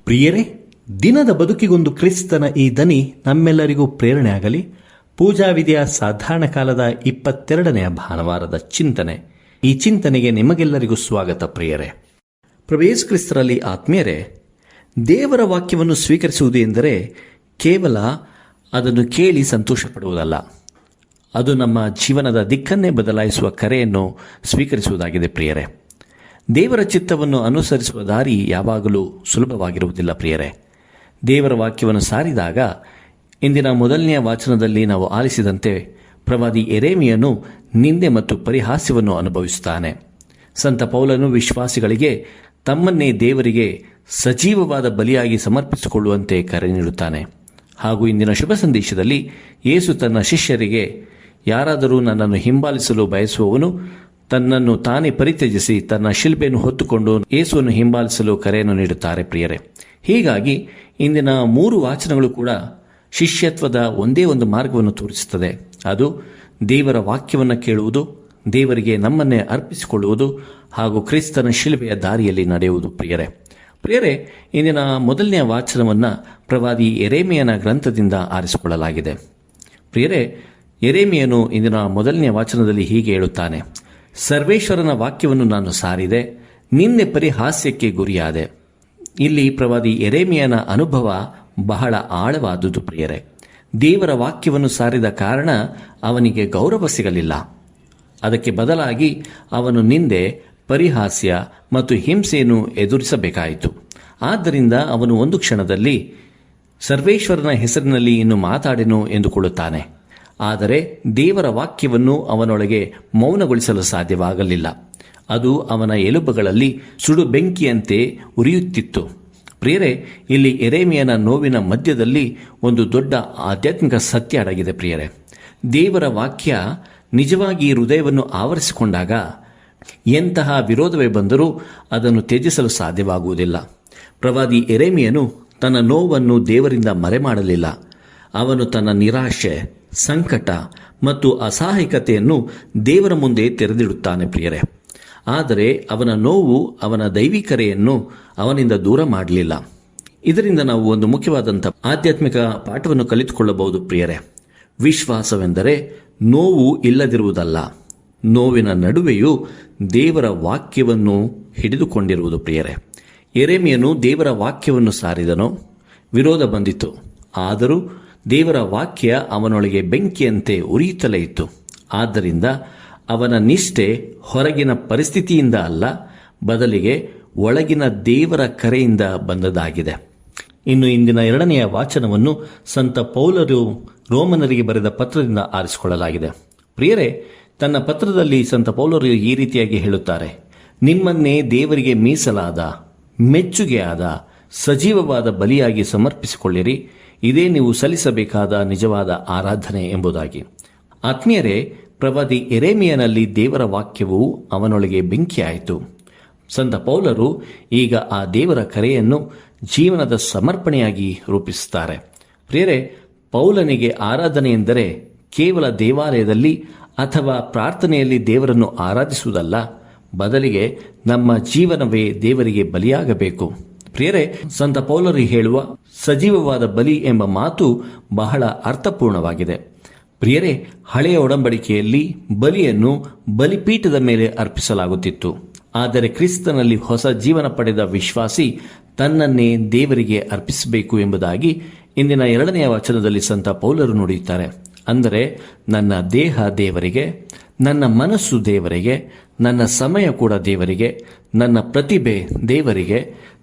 ಪ್ರಿಯರೇ, ದಿನದ ಬದುಕಿಗೊಂದು ಕ್ರಿಸ್ತನ ಈ ದನಿ ನಮ್ಮೆಲ್ಲರಿಗೂ ಪ್ರೇರಣೆ ಆಗಲಿ. ಪೂಜಾ ವಿಧಿಯ ಸಾಧಾರಣ ಕಾಲದ 22ನೆಯ ಭಾನುವಾರದ ಚಿಂತನೆ. ಈ ಚಿಂತನೆಗೆ ನಿಮಗೆಲ್ಲರಿಗೂ ಸ್ವಾಗತ. ಪ್ರಿಯರೇ, ಪ್ರಭು ಯೇಸು ಕ್ರಿಸ್ತರಲ್ಲಿ ಆತ್ಮೀಯರೇ, ದೇವರ ವಾಕ್ಯವನ್ನು ಸ್ವೀಕರಿಸುವುದು ಎಂದರೆ ಕೇವಲ ಅದನ್ನು ಕೇಳಿ ಸಂತೋಷ ಪಡುವುದಲ್ಲ, ಅದು ನಮ್ಮ ಜೀವನದ ದಿಕ್ಕನ್ನೇ ಬದಲಾಯಿಸುವ ಕರೆಯನ್ನು ಸ್ವೀಕರಿಸುವುದಾಗಿದೆ. ಪ್ರಿಯರೇ, ದೇವರ ಚಿತ್ತವನ್ನು ಅನುಸರಿಸುವ ದಾರಿ ಯಾವಾಗಲೂ ಸುಲಭವಾಗಿರುವುದಿಲ್ಲ. ಪ್ರಿಯರೇ, ದೇವರ ವಾಕ್ಯವನ್ನು ಸಾರಿದಾಗ ಇಂದಿನ ಮೊದಲನೆಯ ವಾಚನದಲ್ಲಿ ನಾವು ಆಲಿಸಿದಂತೆ ಪ್ರವಾದಿ ಯೆರೆಮೀಯನು ನಿಂದೆ ಮತ್ತು ಪರಿಹಾಸ್ಯವನ್ನು ಅನುಭವಿಸುತ್ತಾನೆ. ಸಂತ ಪೌಲನು ವಿಶ್ವಾಸಿಗಳಿಗೆ ತಮ್ಮನ್ನೇ ದೇವರಿಗೆ ಸಜೀವವಾದ ಬಲಿಯಾಗಿ ಸಮರ್ಪಿಸಿಕೊಳ್ಳುವಂತೆ ಕರೆ ನೀಡುತ್ತಾನೆ. ಹಾಗೂ ಇಂದಿನ ಶುಭ ಸಂದೇಶದಲ್ಲಿ ಯೇಸು ತನ್ನ ಶಿಷ್ಯರಿಗೆ, ಯಾರಾದರೂ ನನ್ನನ್ನು ಹಿಂಬಾಲಿಸಲು ಬಯಸುವವನು ತನ್ನನ್ನು ತಾನೇ ಪರಿತ್ಯಜಿಸಿ ತನ್ನ ಶಿಲ್ಬೆಯನ್ನು ಹೊತ್ತುಕೊಂಡು ಯೇಸುವನ್ನು ಹಿಂಬಾಲಿಸಲು ಕರೆಯನ್ನು ನೀಡುತ್ತಾರೆ. ಪ್ರಿಯರೇ, ಹೀಗಾಗಿ ಇಂದಿನ 3 ವಾಚನಗಳು ಕೂಡ ಶಿಷ್ಯತ್ವದ ಒಂದೇ ಒಂದು ಮಾರ್ಗವನ್ನು ತೋರಿಸುತ್ತದೆ. ಅದು ದೇವರ ವಾಕ್ಯವನ್ನು ಕೇಳುವುದು, ದೇವರಿಗೆ ನಮ್ಮನ್ನೇ ಅರ್ಪಿಸಿಕೊಳ್ಳುವುದು ಹಾಗೂ ಕ್ರಿಸ್ತನ ಶಿಲುಬೆಯ ದಾರಿಯಲ್ಲಿ ನಡೆಯುವುದು. ಪ್ರಿಯರೇ, ಇಂದಿನ ಮೊದಲನೆಯ ವಾಚನವನ್ನು ಪ್ರವಾದಿ ಯೆರೆಮೀಯನ ಗ್ರಂಥದಿಂದ ಆರಿಸಿಕೊಳ್ಳಲಾಗಿದೆ. ಪ್ರಿಯರೇ, ಯೆರೆಮೀಯನು ಇಂದಿನ ಮೊದಲನೆಯ ವಾಚನದಲ್ಲಿ ಹೀಗೆ ಹೇಳುತ್ತಾನೆ: ಸರ್ವೇಶ್ವರನ ವಾಕ್ಯವನ್ನು ನಾನು ಸಾರಿದೆ, ನಿನ್ನೆ ಪರಿಹಾಸ್ಯಕ್ಕೆ ಗುರಿಯಾದೆ. ಇಲ್ಲಿ ಪ್ರವಾದಿ ಯೆರೆಮೀಯನ ಅನುಭವ ಬಹಳ ಆಳವಾದುದು. ಪ್ರಿಯರೇ, ದೇವರ ವಾಕ್ಯವನ್ನು ಸಾರಿದ ಕಾರಣ ಅವನಿಗೆ ಗೌರವ ಸಿಗಲಿಲ್ಲ. ಅದಕ್ಕೆ ಬದಲಾಗಿ ಅವನು ನಿಂದೆ, ಪರಿಹಾಸ್ಯ ಮತ್ತು ಹಿಂಸೆಯನ್ನು ಎದುರಿಸಬೇಕಾಯಿತು. ಆದ್ದರಿಂದ ಅವನು ಒಂದು ಕ್ಷಣದಲ್ಲಿ ಸರ್ವೇಶ್ವರನ ಹೆಸರಿನಲ್ಲಿ ಇನ್ನು ಮಾತಾಡೆನು ಎಂದುಕೊಳ್ಳುತ್ತಾನೆ. ಆದರೆ ದೇವರ ವಾಕ್ಯವನ್ನು ಅವನೊಳಗೆ ಮೌನಗೊಳಿಸಲು ಸಾಧ್ಯವಾಗಲಿಲ್ಲ. ಅದು ಅವನ ಎಲುಬುಗಳಲ್ಲಿ ಸುಡು ಬೆಂಕಿಯಂತೆ ಉರಿಯುತ್ತಿತ್ತು. ಪ್ರಿಯರೇ, ಇಲ್ಲಿ ಯೆರೆಮೀಯನ ನೋವಿನ ಮಧ್ಯದಲ್ಲಿ ಒಂದು ದೊಡ್ಡ ಆಧ್ಯಾತ್ಮಿಕ ಸತ್ಯ ಅಡಗಿದೆ. ಪ್ರಿಯರೇ, ದೇವರ ವಾಕ್ಯ ನಿಜವಾಗಿ ಹೃದಯವನ್ನು ಆವರಿಸಿಕೊಂಡಾಗ ಎಂತಹ ವಿರೋಧವೇ ಬಂದರೂ ಅದನ್ನು ತ್ಯಜಿಸಲು ಸಾಧ್ಯವಾಗುವುದಿಲ್ಲ. ಪ್ರವಾದಿ ಯೆರೆಮೀಯನು ತನ್ನ ನೋವನ್ನು ದೇವರಿಂದ ಮರೆಮಾಡಲಿಲ್ಲ. ಅವನು ತನ್ನ ನಿರಾಶೆ, ಸಂಕಟ ಮತ್ತು ಅಸಹಾಯಕತೆಯನ್ನು ದೇವರ ಮುಂದೆ ತೆರೆದಿಡುತ್ತಾನೆ. ಪ್ರಿಯರೇ, ಆದರೆ ಅವನ ನೋವು ಅವನ ದೈವಿಕರೆಯನ್ನು ಅವನಿಂದ ದೂರ ಮಾಡಲಿಲ್ಲ. ಇದರಿಂದ ನಾವು ಒಂದು ಮುಖ್ಯವಾದಂಥ ಆಧ್ಯಾತ್ಮಿಕ ಪಾಠವನ್ನು ಕಲಿತುಕೊಳ್ಳಬಹುದು. ಪ್ರಿಯರೇ, ವಿಶ್ವಾಸವೆಂದರೆ ನೋವು ಇಲ್ಲದಿರುವುದಲ್ಲ, ನೋವಿನ ನಡುವೆಯೂ ದೇವರ ವಾಕ್ಯವನ್ನು ಹಿಡಿದುಕೊಂಡಿರುವುದು. ಪ್ರಿಯರೇ, ಯೆರೆಮೀಯನು ದೇವರ ವಾಕ್ಯವನ್ನು ಸಾರಿದನು. ವಿರೋಧ ಬಂದಿತು, ಆದರೂ ದೇವರ ವಾಕ್ಯ ಅವನೊಳಗೆ ಬೆಂಕಿಯಂತೆ ಉರಿಯುತ್ತಲೇ ಇತ್ತು. ಆದ್ದರಿಂದ ಅವನ ನಿಷ್ಠೆ ಹೊರಗಿನ ಪರಿಸ್ಥಿತಿಯಿಂದ ಅಲ್ಲ, ಬದಲಿಗೆ ಒಳಗಿನ ದೇವರ ಕರೆಯಿಂದ ಬಂದದಾಗಿದೆ. ಇನ್ನು ಇಂದಿನ 2ನೆಯ ವಾಚನವನ್ನು ಸಂತ ಪೌಲರು ರೋಮನರಿಗೆ ಬರೆದ ಪತ್ರದಿಂದ ಆರಿಸಿಕೊಳ್ಳಲಾಗಿದೆ. ಪ್ರಿಯರೇ, ತನ್ನ ಪತ್ರದಲ್ಲಿ ಸಂತ ಪೌಲರು ಈ ರೀತಿಯಾಗಿ ಹೇಳುತ್ತಾರೆ: ನಿಮ್ಮನ್ನೇ ದೇವರಿಗೆ ಮೀಸಲಾದ, ಮೆಚ್ಚುಗೆಯಾದ, ಸಜೀವವಾದ ಬಲಿಯಾಗಿ ಸಮರ್ಪಿಸಿಕೊಳ್ಳಿರಿ, ಇದೇ ನೀವು ಸಲ್ಲಿಸಬೇಕಾದ ನಿಜವಾದ ಆರಾಧನೆ ಎಂಬುದಾಗಿ. ಆತ್ಮೀಯರೇ, ಪ್ರವಾದಿ ಯೆರೆಮೀಯನಲ್ಲಿ ದೇವರ ವಾಕ್ಯವು ಅವನೊಳಗೆ ಬೆಂಕಿಯಾಯಿತು. ಸಂತ ಪೌಲರು ಈಗ ಆ ದೇವರ ಕರೆಯನ್ನು ಜೀವನದ ಸಮರ್ಪಣೆಯಾಗಿ ರೂಪಿಸುತ್ತಾರೆ. ಪ್ರಿಯರೇ, ಪೌಲನಿಗೆ ಆರಾಧನೆ ಎಂದರೆ ಕೇವಲ ದೇವಾಲಯದಲ್ಲಿ ಅಥವಾ ಪ್ರಾರ್ಥನೆಯಲ್ಲಿ ದೇವರನ್ನು ಆರಾಧಿಸುವುದಲ್ಲ, ಬದಲಿಗೆ ನಮ್ಮ ಜೀವನವೇ ದೇವರಿಗೆ ಬಲಿಯಾಗಬೇಕು. ಪ್ರಿಯರೇ, ಸಂತ ಪೌಲರು ಹೇಳುವ ಸಜೀವವಾದ ಬಲಿ ಎಂಬ ಮಾತು ಬಹಳ ಅರ್ಥಪೂರ್ಣವಾಗಿದೆ. ಪ್ರಿಯರೇ, ಹಳೆಯ ಒಡಂಬಡಿಕೆಯಲ್ಲಿ ಬಲಿಯನ್ನು ಬಲಿಪೀಠದ ಮೇಲೆ ಅರ್ಪಿಸಲಾಗುತ್ತಿತ್ತು. ಆದರೆ ಕ್ರಿಸ್ತನಲ್ಲಿ ಹೊಸ ಜೀವನ ಪಡೆದ ವಿಶ್ವಾಸಿ ತನ್ನನ್ನೇ ದೇವರಿಗೆ ಅರ್ಪಿಸಬೇಕು ಎಂಬುದಾಗಿ ಇಂದಿನ 2ನೆಯ ವಚನದಲ್ಲಿ ಸಂತ ಪೌಲರು ನುಡಿಯುತ್ತಾರೆ. ಅಂದರೆ ನನ್ನ ದೇಹ ದೇವರಿಗೆ, ನನ್ನ ಮನಸ್ಸು ದೇವರಿಗೆ, ನನ್ನ ಸಮಯ ಕೂಡ ದೇವರಿಗೆ, ನನ್ನ ಪ್ರತಿಭೆ ದೇವರಿಗೆ,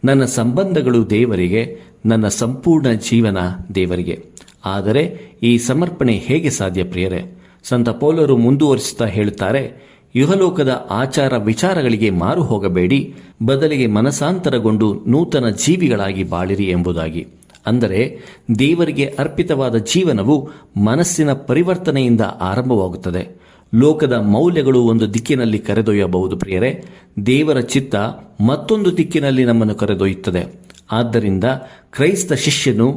ನನ್ನ ಸಂಬಂಧಗಳು ದೇವರಿಗೆ, ನನ್ನ ಸಂಪೂರ್ಣ ಜೀವನ ದೇವರಿಗೆ. ಆದರೆ ಈ ಸಮರ್ಪಣೆ ಹೇಗೆ ಸಾಧ್ಯ? ಪ್ರಿಯರೇ, ಸಂತ ಪೌಲರು ಮುಂದುವರಿಸುತ್ತಾ ಹೇಳುತ್ತಾರೆ: ಇಹಲೋಕದ ಆಚಾರ ವಿಚಾರಗಳಿಗೆ ಮಾರು ಹೋಗಬೇಡಿ, ಬದಲಿಗೆ ಮನಸಾಂತರಗೊಂಡು ನೂತನ ಜೀವಿಗಳಾಗಿ ಬಾಳಿರಿ ಎಂಬುದಾಗಿ. ಅಂದರೆ ದೇವರಿಗೆ ಅರ್ಪಿತವಾದ ಜೀವನವು ಮನಸ್ಸಿನ ಪರಿವರ್ತನೆಯಿಂದ ಆರಂಭವಾಗುತ್ತದೆ. ಲೋಕದ ಮೌಲ್ಯಗಳು ಒಂದು ದಿಕ್ಕಿನಲ್ಲಿ ಕರೆದೊಯ್ಯಬಹುದು. ಪ್ರಿಯರೇ, ದೇವರ ಚಿತ್ತ ಮತ್ತೊಂದು ದಿಕ್ಕಿನಲ್ಲಿ ನಮ್ಮನ್ನು ಕರೆದೊಯ್ಯುತ್ತದೆ. ಆದ್ದರಿಂದ ಕ್ರೈಸ್ತ ಶಿಷ್ಯನು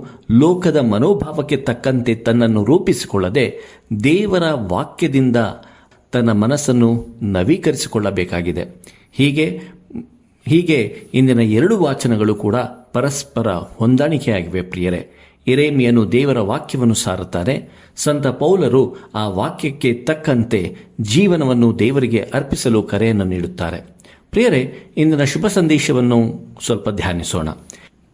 ಲೋಕದ ಮನೋಭಾವಕ್ಕೆ ತಕ್ಕಂತೆ ತನ್ನನ್ನು ರೂಪಿಸಿಕೊಳ್ಳದೆ ದೇವರ ವಾಕ್ಯದಿಂದ ತನ್ನ ಮನಸ್ಸನ್ನು ನವೀಕರಿಸಿಕೊಳ್ಳಬೇಕಾಗಿದೆ. ಹೀಗೆ ಇಂದಿನ 2 ವಾಚನಗಳು ಕೂಡ ಪರಸ್ಪರ ಹೊಂದಾಣಿಕೆಯಾಗಿವೆ ಪ್ರಿಯರೇ. ಯೆರೆಮೀಯನು ದೇವರ ವಾಕ್ಯವನ್ನು ಸಾರುತ್ತಾರೆ. ಸಂತ ಪೌಲರು ಆ ವಾಕ್ಯಕ್ಕೆ ತಕ್ಕಂತೆ ಜೀವನವನ್ನು ದೇವರಿಗೆ ಅರ್ಪಿಸಲು ಕರೆಯನ್ನು ನೀಡುತ್ತಾರೆ. ಪ್ರಿಯರೇ, ಇಂದಿನ ಶುಭ ಸಂದೇಶವನ್ನು ಸ್ವಲ್ಪ ಧ್ಯಾನಿಸೋಣ.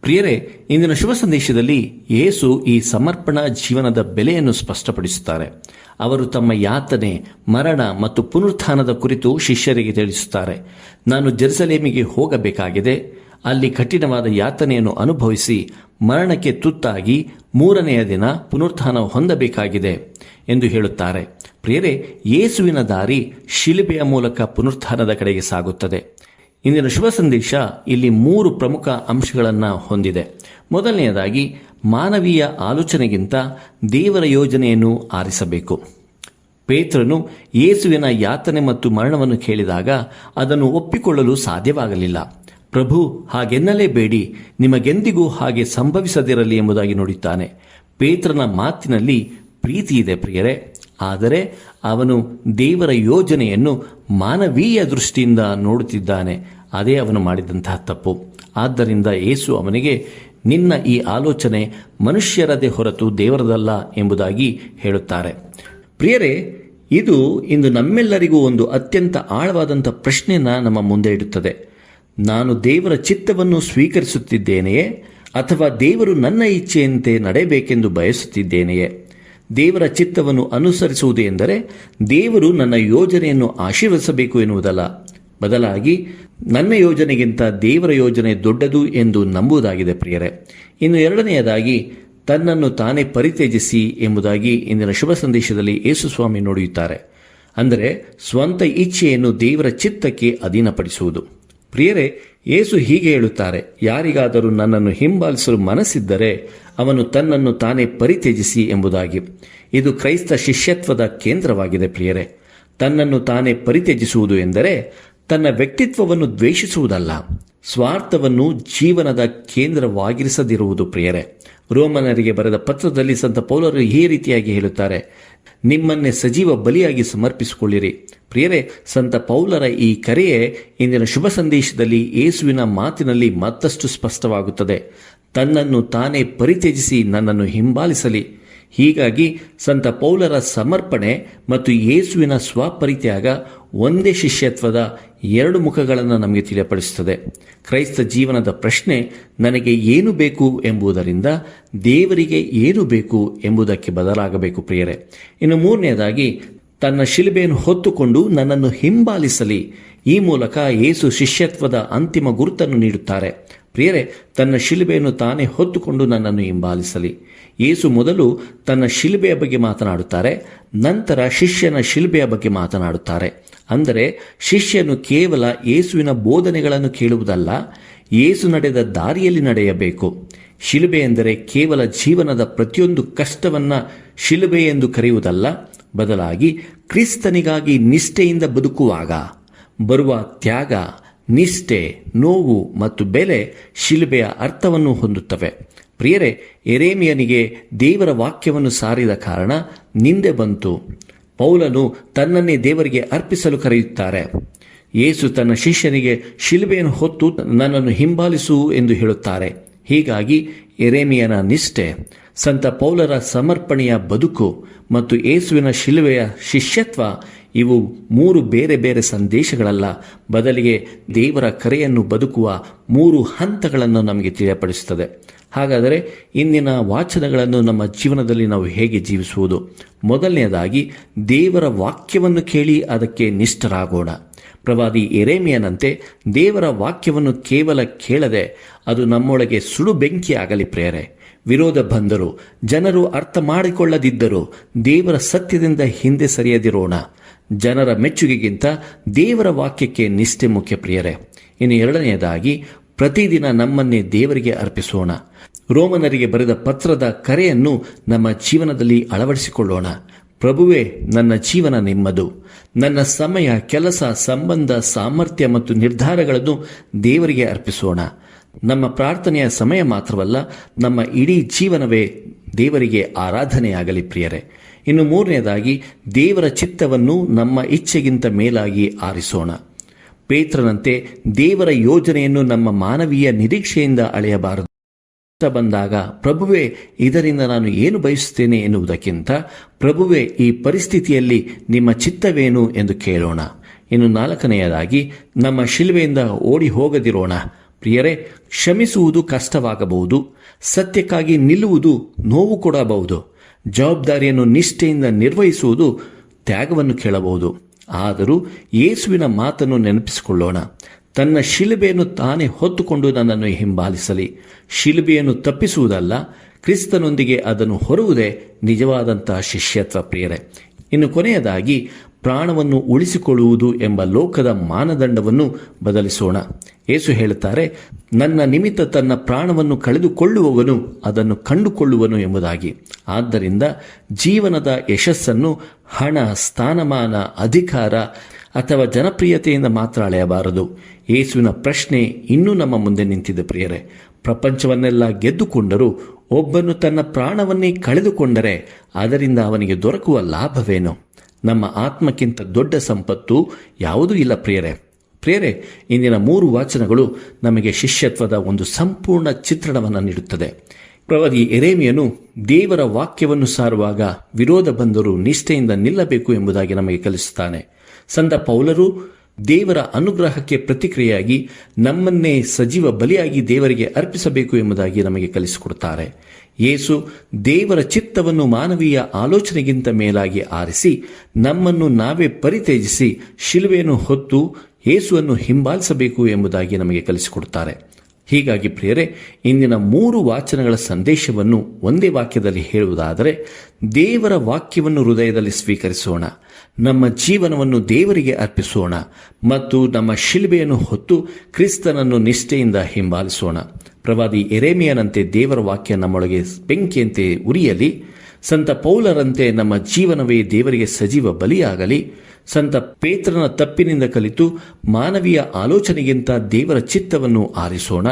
ಪ್ರಿಯರೇ, ಇಂದಿನ ಶುಭ ಸಂದೇಶದಲ್ಲಿ ಯೇಸು ಈ ಸಮರ್ಪಣಾ ಜೀವನದ ಬೆಲೆಯನ್ನು ಸ್ಪಷ್ಟಪಡಿಸುತ್ತಾರೆ. ಅವರು ತಮ್ಮ ಯಾತನೆ, ಮರಣ ಮತ್ತು ಪುನರುತ್ಥಾನದ ಕುರಿತು ಶಿಷ್ಯರಿಗೆ ತಿಳಿಸುತ್ತಾರೆ. ನಾನು ಜೆರುಸಲೇಮಿಗೆ ಹೋಗಬೇಕಾಗಿದೆ, ಅಲ್ಲಿ ಕಠಿಣವಾದ ಯಾತನೆಯನ್ನು ಅನುಭವಿಸಿ ಮರಣಕ್ಕೆ ತುತ್ತಾಗಿ 3ನೆಯ ದಿನ ಪುನರುತ್ಥಾನ ಹೊಂದಬೇಕಾಗಿದೆ ಎಂದು ಹೇಳುತ್ತಾರೆ. ಪ್ರಿಯರೇ, ಯೇಸುವಿನ ದಾರಿ ಶಿಲುಬೆಯ ಮೂಲಕ ಪುನರುತ್ಥಾನದ ಕಡೆಗೆ ಸಾಗುತ್ತದೆ. ಇಂದಿನ ಶುಭ ಸಂದೇಶ ಇಲ್ಲಿ 3 ಪ್ರಮುಖ ಅಂಶಗಳನ್ನು ಹೊಂದಿದೆ. ಮೊದಲನೆಯದಾಗಿ, ಮಾನವೀಯ ಆಲೋಚನೆಗಿಂತ ದೇವರ ಯೋಜನೆಯನ್ನು ಆರಿಸಬೇಕು. ಪೇತ್ರನು ಯೇಸುವಿನ ಯಾತನೆ ಮತ್ತು ಮರಣವನ್ನು ಕೇಳಿದಾಗ ಅದನ್ನು ಒಪ್ಪಿಕೊಳ್ಳಲು ಸಾಧ್ಯವಾಗಲಿಲ್ಲ. ಪ್ರಭು, ಹಾಗೆನ್ನಲೇಬೇಡಿ, ನಿಮಗೆಂದಿಗೂ ಹಾಗೆ ಸಂಭವಿಸದಿರಲಿ ಎಂಬುದಾಗಿ ನುಡಿಯುತ್ತಾನೆ. ಪೇತ್ರನ ಮಾತಿನಲ್ಲಿ ಪ್ರೀತಿ ಇದೆ ಪ್ರಿಯರೇ, ಆದರೆ ಅವನು ದೇವರ ಯೋಜನೆಯನ್ನು ಮಾನವೀಯ ದೃಷ್ಟಿಯಿಂದ ನೋಡುತ್ತಿದ್ದಾನೆ. ಅದೇ ಅವನು ಮಾಡಿದಂತಹ ತಪ್ಪು. ಆದ್ದರಿಂದ ಯೇಸು ಅವನಿಗೆ, ನಿನ್ನ ಈ ಆಲೋಚನೆ ಮನುಷ್ಯರದೇ ಹೊರತು ದೇವರದಲ್ಲ ಎಂಬುದಾಗಿ ಹೇಳುತ್ತಾರೆ. ಪ್ರಿಯರೇ, ಇದು ಇಂದು ನಮ್ಮೆಲ್ಲರಿಗೂ ಒಂದು ಅತ್ಯಂತ ಆಳವಾದಂಥ ಪ್ರಶ್ನೆಯನ್ನು ನಮ್ಮ ಮುಂದೆ ಇಡುತ್ತದೆ. ನಾನು ದೇವರ ಚಿತ್ತವನ್ನು ಸ್ವೀಕರಿಸುತ್ತಿದ್ದೇನೆಯೇ, ಅಥವಾ ದೇವರು ನನ್ನ ಇಚ್ಛೆಯಂತೆ ನಡೆಯಬೇಕೆಂದು ಬಯಸುತ್ತಿದ್ದೇನೆಯೇ? ದೇವರ ಚಿತ್ತವನ್ನು ಅನುಸರಿಸುವುದು ಎಂದರೆ ದೇವರು ನನ್ನ ಯೋಜನೆಯನ್ನು ಆಶೀರ್ವದಿಸಬೇಕು ಎನ್ನುವುದಲ್ಲ, ಬದಲಾಗಿ ನನ್ನ ಯೋಜನೆಗಿಂತ ದೇವರ ಯೋಜನೆ ದೊಡ್ಡದು ಎಂದು ನಂಬುವುದಾಗಿದೆ ಪ್ರಿಯರೇ. ಇನ್ನು ಎರಡನೆಯದಾಗಿ, ತನ್ನನ್ನು ತಾನೇ ಪರಿತ್ಯಜಿಸಿ ಎಂಬುದಾಗಿ ಇಂದಿನ ಶುಭ ಸಂದೇಶದಲ್ಲಿ ಯೇಸು ಸ್ವಾಮಿ ನುಡಿಯುತ್ತಾರೆ. ಅಂದರೆ ಸ್ವಂತ ಇಚ್ಛೆಯನ್ನು ದೇವರ ಚಿತ್ತಕ್ಕೆ ಅಧೀನಪಡಿಸುವುದು. ಪ್ರಿಯರೇ, ಯೇಸು ಹೀಗೆ ಹೇಳುತ್ತಾರೆ, ಯಾರಿಗಾದರೂ ನನ್ನನ್ನು ಹಿಂಬಾಲಿಸಲು ಮನಸ್ಸಿದ್ದರೆ ಅವನು ತನ್ನನ್ನು ತಾನೇ ಪರಿತ್ಯಜಿಸಿ ಎಂಬುದಾಗಿ. ಇದು ಕ್ರೈಸ್ತ ಶಿಷ್ಯತ್ವದ ಕೇಂದ್ರವಾಗಿದೆ ಪ್ರಿಯರೇ. ತನ್ನನ್ನು ತಾನೇ ಪರಿತ್ಯಜಿಸುವುದು ಎಂದರೆ ತನ್ನ ವ್ಯಕ್ತಿತ್ವವನ್ನು ದ್ವೇಷಿಸುವುದಲ್ಲ, ಸ್ವಾರ್ಥವನ್ನು ಜೀವನದ ಕೇಂದ್ರವಾಗಿರಿಸದಿರುವುದು ಪ್ರಿಯರೇ. ರೋಮನರಿಗೆ ಬರೆದ ಪತ್ರದಲ್ಲಿ ಸಂತ ಪೌಲರು ಈ ರೀತಿಯಾಗಿ ಹೇಳುತ್ತಾರೆ, ನಿಮ್ಮನ್ನೇ ಸಜೀವ ಬಲಿಯಾಗಿ ಸಮರ್ಪಿಸಿಕೊಳ್ಳಿರಿ. ಪ್ರಿಯರೇ, ಸಂತ ಪೌಲರ ಈ ಕರೆಯೇ ಇಂದಿನ ಶುಭ ಸಂದೇಶದಲ್ಲಿ ಯೇಸುವಿನ ಮಾತಿನಲ್ಲಿ ಮತ್ತಷ್ಟು ಸ್ಪಷ್ಟವಾಗುತ್ತದೆ. ತನ್ನನ್ನು ತಾನೇ ಪರಿತ್ಯಜಿಸಿ ನನ್ನನ್ನು ಹಿಂಬಾಲಿಸಲಿ. ಹೀಗಾಗಿ ಸಂತ ಪೌಲರ ಸಮರ್ಪಣೆ ಮತ್ತು ಯೇಸುವಿನ ಸ್ವಪರಿತ್ಯಾಗ ಒಂದೇ ಶಿಷ್ಯತ್ವದ 2 ಮುಖಗಳನ್ನು ನಮಗೆ ತಿಳಿಯಪಡಿಸುತ್ತದೆ. ಕ್ರೈಸ್ತ ಜೀವನದ ಪ್ರಶ್ನೆ ನನಗೆ ಏನು ಬೇಕು ಎಂಬುದರಿಂದ ದೇವರಿಗೆ ಏನು ಬೇಕು ಎಂಬುದಕ್ಕೆ ಬದಲಾಗಬೇಕು ಪ್ರಿಯರೇ. ಇನ್ನು 3ನೇದಾಗಿ, ತನ್ನ ಶಿಲುಬೆಯನ್ನು ಹೊತ್ತುಕೊಂಡು ನನ್ನನ್ನು ಹಿಂಬಾಲಿಸಲಿ. ಈ ಮೂಲಕ ಯೇಸು ಶಿಷ್ಯತ್ವದ ಅಂತಿಮ ಗುರುತನ್ನು ನೀಡುತ್ತಾರೆ. ಪ್ರಿಯರೇ, ತನ್ನ ಶಿಲುಬೆಯನ್ನು ತಾನೇ ಹೊತ್ತುಕೊಂಡು ನನ್ನನ್ನು ಹಿಂಬಾಲಿಸಲಿ. ಯೇಸು ಮೊದಲು ತನ್ನ ಶಿಲುಬೆಯ ಬಗ್ಗೆ ಮಾತನಾಡುತ್ತಾರೆ, ನಂತರ ಶಿಷ್ಯನ ಶಿಲುಬೆಯ ಬಗ್ಗೆ ಮಾತನಾಡುತ್ತಾರೆ. ಅಂದರೆ ಶಿಷ್ಯನು ಕೇವಲ ಯೇಸುವಿನ ಬೋಧನೆಗಳನ್ನು ಕೇಳುವುದಲ್ಲ, ಯೇಸು ನಡೆದ ದಾರಿಯಲ್ಲಿ ನಡೆಯಬೇಕು. ಶಿಲುಬೆ ಎಂದರೆ ಕೇವಲ ಜೀವನದ ಪ್ರತಿಯೊಂದು ಕಷ್ಟವನ್ನು ಶಿಲುಬೆ ಎಂದು ಕರೆಯುವುದಲ್ಲ, ಬದಲಾಗಿ ಕ್ರಿಸ್ತನಿಗಾಗಿ ನಿಷ್ಠೆಯಿಂದ ಬದುಕುವಾಗ ಬರುವ ತ್ಯಾಗ, ನಿಷ್ಠೆ, ನೋವು ಮತ್ತು ಬೆಲೆ ಶಿಲುಬೆಯ ಅರ್ಥವನ್ನು ಹೊಂದುತ್ತವೆ. ಪ್ರಿಯರೇ, ಯೆರೆಮೀಯನಿಗೆ ದೇವರ ವಾಕ್ಯವನ್ನು ಸಾರಿದ ಕಾರಣ ನಿಂದೆ ಬಂತು. ಪೌಲನು ತನ್ನನ್ನೇ ದೇವರಿಗೆ ಅರ್ಪಿಸಲು ಕರೆಯುತ್ತಾರೆ. ಯೇಸು ತನ್ನ ಶಿಷ್ಯನಿಗೆ ಶಿಲುಬೆಯನ್ನು ಹೊತ್ತು ನನ್ನನ್ನು ಹಿಂಬಾಲಿಸು ಎಂದು ಹೇಳುತ್ತಾರೆ. ಹೀಗಾಗಿ ಯೆರೆಮೀಯನ ನಿಷ್ಠೆ, ಸಂತ ಪೌಲರ ಸಮರ್ಪಣೆಯ ಬದುಕು ಮತ್ತು ಯೇಸುವಿನ ಶಿಲುಬೆಯ ಶಿಷ್ಯತ್ವ ಇವು 3 ಬೇರೆ ಬೇರೆ ಸಂದೇಶಗಳಲ್ಲ, ಬದಲಿಗೆ ದೇವರ ಕರೆಯನ್ನು ಬದುಕುವ 3 ಹಂತಗಳನ್ನು ನಮಗೆ ತಿಳಿಯಪಡಿಸುತ್ತದೆ. ಹಾಗಾದರೆ ಇಂದಿನ ವಾಚನಗಳನ್ನು ನಮ್ಮ ಜೀವನದಲ್ಲಿ ನಾವು ಹೇಗೆ ಜೀವಿಸುವುದು? ಮೊದಲನೆಯದಾಗಿ, ದೇವರ ವಾಕ್ಯವನ್ನು ಕೇಳಿ ಅದಕ್ಕೆ ನಿಷ್ಠರಾಗೋಣ. ಪ್ರವಾದಿ ಯೆರೆಮೀಯನಂತೆ ದೇವರ ವಾಕ್ಯವನ್ನು ಕೇವಲ ಕೇಳದೆ ಅದು ನಮ್ಮೊಳಗೆ ಸುಡು ಬೆಂಕಿಯಾಗಲಿ ಪ್ರಿಯರೇ. ವಿರೋಧ ಬಂದರೂ, ಜನರು ಅರ್ಥ ಮಾಡಿಕೊಳ್ಳದಿದ್ದರೂ ದೇವರ ಸತ್ಯದಿಂದ ಹಿಂದೆ ಸರಿಯದಿರೋಣ. ಜನರ ಮೆಚ್ಚುಗೆಗಿಂತ ದೇವರ ವಾಕ್ಯಕ್ಕೆ ನಿಷ್ಠೆ ಮುಖ್ಯ ಪ್ರಿಯರೇ. ಇನ್ನು ಎರಡನೆಯದಾಗಿ, ಪ್ರತಿದಿನ ನಮ್ಮನ್ನೇ ದೇವರಿಗೆ ಅರ್ಪಿಸೋಣ. ರೋಮನರಿಗೆ ಬರೆದ ಪತ್ರದ ಕರೆಯನ್ನು ನಮ್ಮ ಜೀವನದಲ್ಲಿ ಅಳವಡಿಸಿಕೊಳ್ಳೋಣ. ಪ್ರಭುವೇ, ನನ್ನ ಜೀವನ ನಿಮ್ಮದು. ನನ್ನ ಸಮಯ, ಕೆಲಸ, ಸಂಬಂಧ, ಸಾಮರ್ಥ್ಯ ಮತ್ತು ನಿರ್ಧಾರಗಳನ್ನು ದೇವರಿಗೆ ಅರ್ಪಿಸೋಣ. ನಮ್ಮ ಪ್ರಾರ್ಥನೆಯ ಸಮಯ ಮಾತ್ರವಲ್ಲ, ನಮ್ಮ ಇಡೀ ಜೀವನವೇ ದೇವರಿಗೆ ಆರಾಧನೆಯಾಗಲಿ ಪ್ರಿಯರೇ. ಇನ್ನು 3ನೇದಾಗಿ, ದೇವರ ಚಿತ್ತವನ್ನು ನಮ್ಮ ಇಚ್ಛೆಗಿಂತ ಮೇಲಾಗಿ ಆರಿಸೋಣ. ಪೇತ್ರನಂತೆ ದೇವರ ಯೋಜನೆಯನ್ನು ನಮ್ಮ ಮಾನವೀಯ ನಿರೀಕ್ಷೆಯಿಂದ ಅಳೆಯಬಾರದು. ಬಂದಾಗ ಪ್ರಭುವೇ ಇದರಿಂದ ನಾನು ಏನು ಬಯಸುತ್ತೇನೆ ಎನ್ನುವುದಕ್ಕಿಂತ ಪ್ರಭುವೇ ಈ ಪರಿಸ್ಥಿತಿಯಲ್ಲಿ ನಿಮ್ಮ ಚಿತ್ತವೇನು ಎಂದು ಕೇಳೋಣ. ಇನ್ನು 4ನೆಯದಾಗಿ ನಮ್ಮ ಶಿಲುಬೆಯಿಂದ ಓಡಿ ಹೋಗದಿರೋಣ. ಪ್ರಿಯರೇ, ಕ್ಷಮಿಸುವುದು ಕಷ್ಟವಾಗಬಹುದು, ಸತ್ಯಕ್ಕಾಗಿ ನಿಲ್ಲುವುದು ನೋವು ಕೊಡಬಹುದು, ಜವಾಬ್ದಾರಿಯನ್ನು ನಿಷ್ಠೆಯಿಂದ ನಿರ್ವಹಿಸುವುದು ತ್ಯಾಗವನ್ನು ಕೇಳಬಹುದು. ಆದರೂ ಯೇಸುವಿನ ಮಾತನ್ನು ನೆನಪಿಸಿಕೊಳ್ಳೋಣ. ತನ್ನ ಶಿಲುಬೆಯನ್ನು ತಾನೇ ಹೊತ್ತುಕೊಂಡು ನನ್ನನ್ನು ಹಿಂಬಾಲಿಸಲಿ. ಶಿಲುಬೆಯನ್ನು ತಪ್ಪಿಸುವುದಲ್ಲ, ಕ್ರಿಸ್ತನೊಂದಿಗೆ ಅದನ್ನು ಹೊರುವುದೇ ನಿಜವಾದಂತಹ ಶಿಷ್ಯತ್ವ. ಪ್ರಿಯರೇ, ಇನ್ನು ಕೊನೆಯದಾಗಿ ಪ್ರಾಣವನ್ನು ಉಳಿಸಿಕೊಳ್ಳುವುದು ಎಂಬ ಲೋಕದ ಮಾನದಂಡವನ್ನು ಬದಲಿಸೋಣ. ಯೇಸು ಹೇಳುತ್ತಾರೆ, ನನ್ನ ನಿಮಿತ್ತ ತನ್ನ ಪ್ರಾಣವನ್ನು ಕಳೆದುಕೊಳ್ಳುವವನು ಅದನ್ನು ಕಂಡುಕೊಳ್ಳುವನು ಎಂಬುದಾಗಿ. ಆದ್ದರಿಂದ ಜೀವನದ ಯಶಸ್ಸನ್ನು ಹಣ, ಸ್ಥಾನಮಾನ, ಅಧಿಕಾರ ಅಥವಾ ಜನಪ್ರಿಯತೆಯಿಂದ ಮಾತ್ರ ಅಳೆಯಬಾರದು. ಯೇಸುವಿನ ಪ್ರಶ್ನೆ ಇನ್ನೂ ನಮ್ಮ ಮುಂದೆ ನಿಂತಿದೆ. ಪ್ರಿಯರೇ, ಪ್ರಪಂಚವನ್ನೆಲ್ಲ ಗೆದ್ದುಕೊಂಡರೂ ಒಬ್ಬನು ತನ್ನ ಪ್ರಾಣವನ್ನೇ ಕಳೆದುಕೊಂಡರೆ ಅದರಿಂದ ಅವನಿಗೆ ದೊರಕುವ ಲಾಭವೇನು? ನಮ್ಮ ಆತ್ಮಕ್ಕಿಂತ ದೊಡ್ಡ ಸಂಪತ್ತು ಯಾವುದೂ ಇಲ್ಲ. ಪ್ರಿಯರೇ, ಇಂದಿನ 3 ವಾಚನಗಳು ನಮಗೆ ಶಿಷ್ಯತ್ವದ ಒಂದು ಸಂಪೂರ್ಣ ಚಿತ್ರಣವನ್ನು ನೀಡುತ್ತದೆ. ಪ್ರವಾದಿ ಯೆರೆಮೀಯನು ದೇವರ ವಾಕ್ಯವನ್ನು ಸಾರುವಾಗ ವಿರೋಧ ಬಂದರೂ ನಿಷ್ಠೆಯಿಂದ ನಿಲ್ಲಬೇಕು ಎಂಬುದಾಗಿ ನಮಗೆ ಕಲಿಸುತ್ತಾನೆ. ಸಂತ ಪೌಲರು ದೇವರ ಅನುಗ್ರಹಕ್ಕೆ ಪ್ರತಿಕ್ರಿಯೆಯಾಗಿ ನಮ್ಮನ್ನೇ ಸಜೀವ ಬಲಿಯಾಗಿ ದೇವರಿಗೆ ಅರ್ಪಿಸಬೇಕು ಎಂಬುದಾಗಿ ನಮಗೆ ಕಲಿಸಿಕೊಡುತ್ತಾರೆ. ಯೇಸು ದೇವರ ಚಿತ್ತವನ್ನು ಮಾನವೀಯ ಆಲೋಚನೆಗಿಂತ ಮೇಲಾಗಿ ಆರಿಸಿ ನಮ್ಮನ್ನು ನಾವೇ ಪರಿತ್ಯಜಿಸಿ ಶಿಲುಬೆಯನ್ನು ಹೊತ್ತು ಯೇಸುವನ್ನು ಹಿಂಬಾಲಿಸಬೇಕು ಎಂಬುದಾಗಿ ನಮಗೆ ಕಲಿಸಿಕೊಡುತ್ತಾರೆ. ಹೀಗಾಗಿ ಪ್ರಿಯರೇ, ಇಂದಿನ 3 ವಾಚನಗಳ ಸಂದೇಶವನ್ನು ಒಂದೇ ವಾಕ್ಯದಲ್ಲಿ ಹೇಳುವುದಾದರೆ, ದೇವರ ವಾಕ್ಯವನ್ನು ಹೃದಯದಲ್ಲಿ ಸ್ವೀಕರಿಸೋಣ, ನಮ್ಮ ಜೀವನವನ್ನು ದೇವರಿಗೆ ಅರ್ಪಿಸೋಣ ಮತ್ತು ನಮ್ಮ ಶಿಲುಬೆಯನ್ನು ಹೊತ್ತು ಕ್ರಿಸ್ತನನ್ನು ನಿಷ್ಠೆಯಿಂದ ಹಿಂಬಾಲಿಸೋಣ. ಪ್ರವಾದಿ ಯೆರೆಮೀಯನಂತೆ ದೇವರ ವಾಕ್ಯ ನಮ್ಮೊಳಗೆ ಬೆಂಕಿಯಂತೆ ಉರಿಯಲಿ. ಸಂತ ಪೌಲರಂತೆ ನಮ್ಮ ಜೀವನವೇ ದೇವರಿಗೆ ಸಜೀವ ಬಲಿಯಾಗಲಿ. ಸಂತ ಪೇತ್ರನ ತಪ್ಪಿನಿಂದ ಕಲಿತು ಮಾನವೀಯ ಆಲೋಚನೆಗಿಂತ ದೇವರ ಚಿತ್ತವನ್ನು ಆರಿಸೋಣ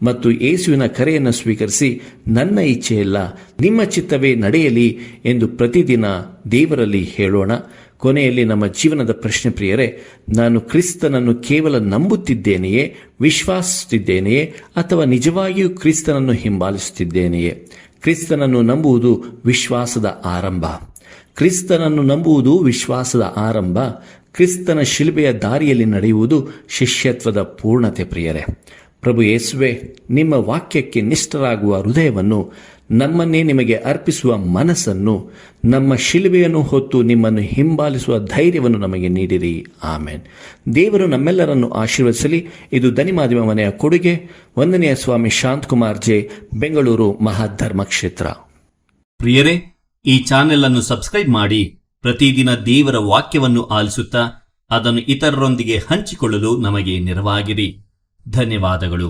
ಮತ್ತು ಯೇಸುವಿನ ಕರೆಯನ್ನು ಸ್ವೀಕರಿಸಿ ನನ್ನ ಇಚ್ಛೆಯಲ್ಲ ನಿಮ್ಮ ಚಿತ್ತವೇ ನಡೆಯಲಿ ಎಂದು ಪ್ರತಿದಿನ ದೇವರಲ್ಲಿ ಹೇಳೋಣ. ಕೊನೆಯಲ್ಲಿ ನಮ್ಮ ಜೀವನದ ಪ್ರಶ್ನೆ ಪ್ರಿಯರೇ, ನಾನು ಕ್ರಿಸ್ತನನ್ನು ಕೇವಲ ನಂಬುತ್ತಿದ್ದೇನೆಯೇ, ವಿಶ್ವಾಸಿಸುತ್ತಿದ್ದೇನೆಯೇ ಅಥವಾ ನಿಜವಾಗಿಯೂ ಕ್ರಿಸ್ತನನ್ನು ಹಿಂಬಾಲಿಸುತ್ತಿದ್ದೇನೆಯೇ? ಕ್ರಿಸ್ತನನ್ನು ನಂಬುವುದು ವಿಶ್ವಾಸದ ಆರಂಭ. ಕ್ರಿಸ್ತನ ಶಿಲುಬೆಯ ದಾರಿಯಲ್ಲಿ ನಡೆಯುವುದು ಶಿಷ್ಯತ್ವದ ಪೂರ್ಣತೆ. ಪ್ರಿಯರೇ, ಪ್ರಭು ಯೇಸುವೆ, ನಿಮ್ಮ ವಾಕ್ಯಕ್ಕೆ ನಿಷ್ಠರಾಗುವ ಹೃದಯವನ್ನು, ನಮ್ಮನ್ನೇ ನಿಮಗೆ ಅರ್ಪಿಸುವ ಮನಸ್ಸನ್ನು, ನಮ್ಮ ಶಿಲುಬೆಯನ್ನು ಹೊತ್ತು ನಿಮ್ಮನ್ನು ಹಿಂಬಾಲಿಸುವ ಧೈರ್ಯವನ್ನು ನಮಗೆ ನೀಡಿರಿ. ಆಮೇನ್. ದೇವರು ನಮ್ಮೆಲ್ಲರನ್ನು ಆಶೀರ್ವದಿಸಲಿ. ಇದು ದನಿಮಾಧ್ಯಮ ಮನೆಯ ಕೊಡುಗೆ. 1ನೇ ಸ್ವಾಮಿ ಶಾಂತಕುಮಾರ್ ಜೆ, ಬೆಂಗಳೂರು ಮಹಾಧರ್ಮ ಕ್ಷೇತ್ರ. ಪ್ರಿಯರೇ, ಈ ಚಾನೆಲ್ ಅನ್ನು ಸಬ್ಸ್ಕ್ರೈಬ್ ಮಾಡಿ ಪ್ರತಿದಿನ ದೇವರ ವಾಕ್ಯವನ್ನು ಆಲಿಸುತ್ತಾ ಅದನ್ನು ಇತರರೊಂದಿಗೆ ಹಂಚಿಕೊಳ್ಳಲು ನಮಗೆ ನೆರವಾಗಿರಿ. ಧನ್ಯವಾದಗಳು.